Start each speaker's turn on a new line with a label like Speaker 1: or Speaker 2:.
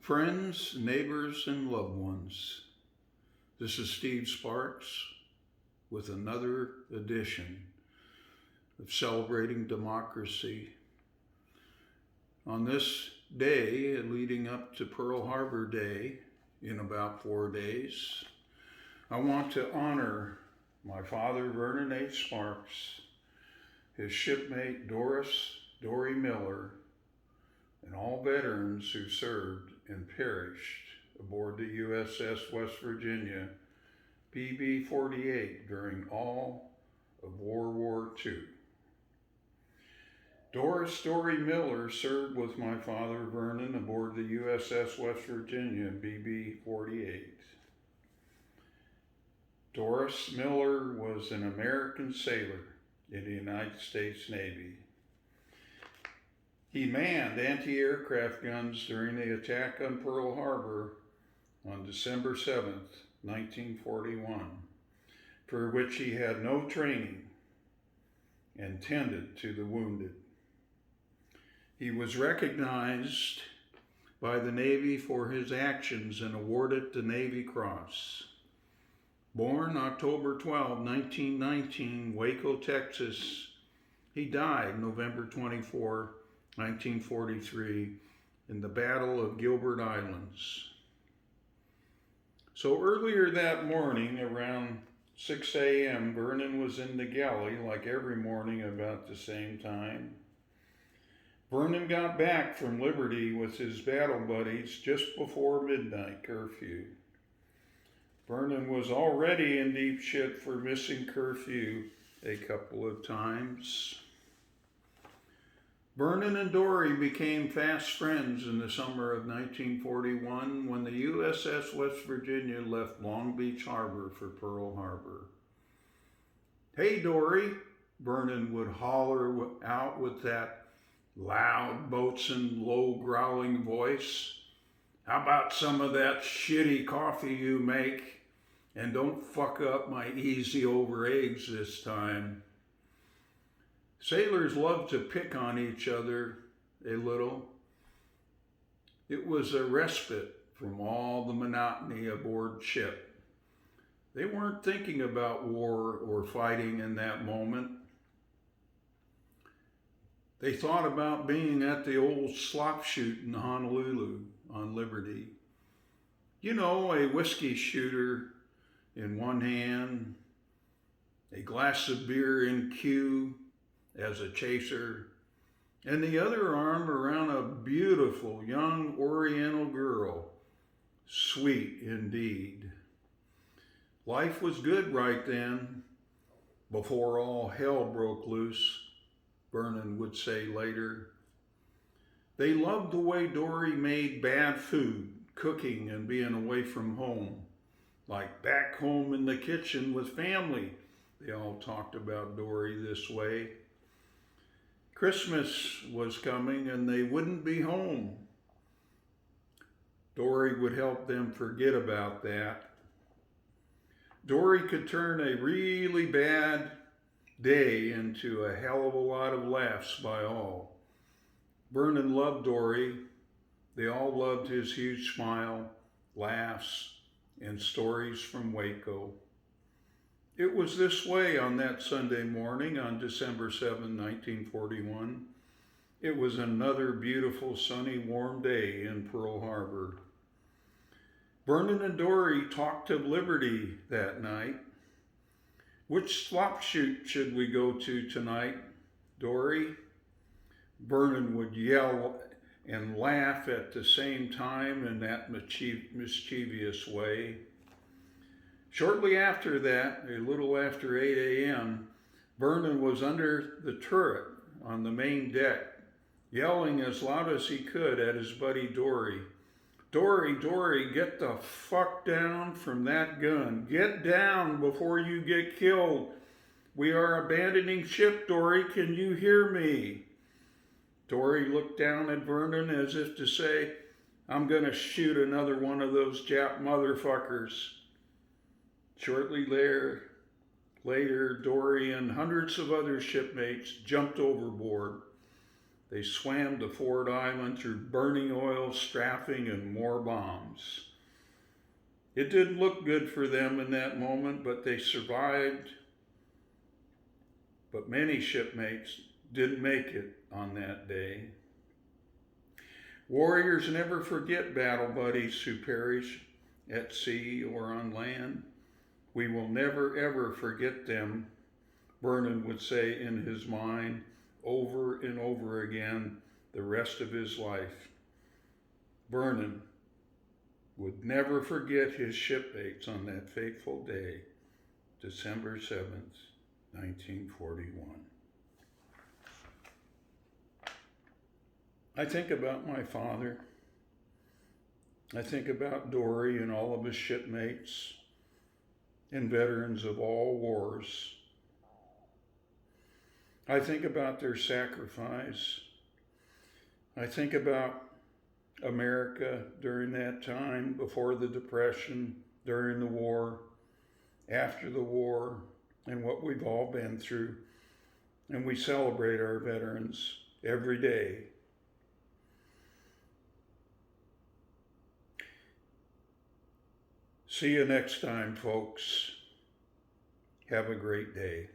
Speaker 1: Friends, neighbors, and loved ones, this is Steve Sparks with another edition of Celebrating Democracy. On this day, leading up to Pearl Harbor Day in about 4 days, I want to honor my father, Vernon H. Sparks, his shipmate, Dorie Miller, and all veterans who served and perished aboard the USS West Virginia, BB-48, during all of World War II. Dorie Miller served with my father Vernon aboard the USS West Virginia, BB-48. Doris Miller was an American sailor in the United States Navy. He manned anti-aircraft guns during the attack on Pearl Harbor on December 7th, 1941, for which he had no training and tended to the wounded. He was recognized by the Navy for his actions and awarded the Navy Cross. Born October 12, 1919, Waco, Texas, he died November 24, 1943, in the Battle of Gilbert Islands. So earlier that morning, around 6 a.m., Vernon was in the galley like every morning about the same time. Vernon got back from Liberty with his battle buddies just before midnight curfew. Vernon was already in deep shit for missing curfew a couple of times. Vernon and Dorie became fast friends in the summer of 1941 when the USS West Virginia left Long Beach Harbor for Pearl Harbor. "Hey, Dorie," Vernon would holler out with that loud boatswain, low growling voice. "How about some of that shitty coffee you make? And don't fuck up my easy over eggs this time." Sailors loved to pick on each other a little. It was a respite from all the monotony aboard ship. They weren't thinking about war or fighting in that moment. They thought about being at the old slop shoot in Honolulu on Liberty. You know, a whiskey shooter in one hand, a glass of beer in queue as a chaser, and the other arm around a beautiful young Oriental girl. Sweet indeed. Life was good right then, before all hell broke loose, Vernon would say later. They loved the way Dorie made bad food, cooking and being away from home, like back home in the kitchen with family. They all talked about Dorie this way. Christmas was coming and they wouldn't be home. Dorie would help them forget about that. Dorie could turn a really bad day into a hell of a lot of laughs by all. Vernon loved Dorie. They all loved his huge smile, laughs, and stories from Waco. It was this way on that Sunday morning on December 7, 1941. It was another beautiful, sunny, warm day in Pearl Harbor. Vernon and Dorie talked of Liberty that night. "Which slop shoot should we go to tonight, Dorie?" Vernon would yell and laugh at the same time in that mischievous way. Shortly after that, a little after 8 a.m., Vernon was under the turret on the main deck, yelling as loud as he could at his buddy Dorie. Dorie, get the fuck down from that gun. Get down before you get killed. We are abandoning ship, Dorie. Can you hear me?" Dorie looked down at Vernon as if to say, "I'm going to shoot another one of those Jap motherfuckers." Shortly later, Dorie and hundreds of other shipmates jumped overboard. They swam to Ford Island through burning oil, strafing, and more bombs. It didn't look good for them in that moment, but they survived. But many shipmates didn't make it on that day. Warriors never forget battle buddies who perish at sea or on land. We will never ever forget them, Vernon would say in his mind over and over again the rest of his life. Vernon would never forget his shipmates on that fateful day, December 7th, 1941. I think about my father. I think about Dorie and all of his shipmates and veterans of all wars. I think about their sacrifice. I think about America during that time, before the Depression, during the war, after the war, and what we've all been through. And we celebrate our veterans every day. See you next time, folks. Have a great day.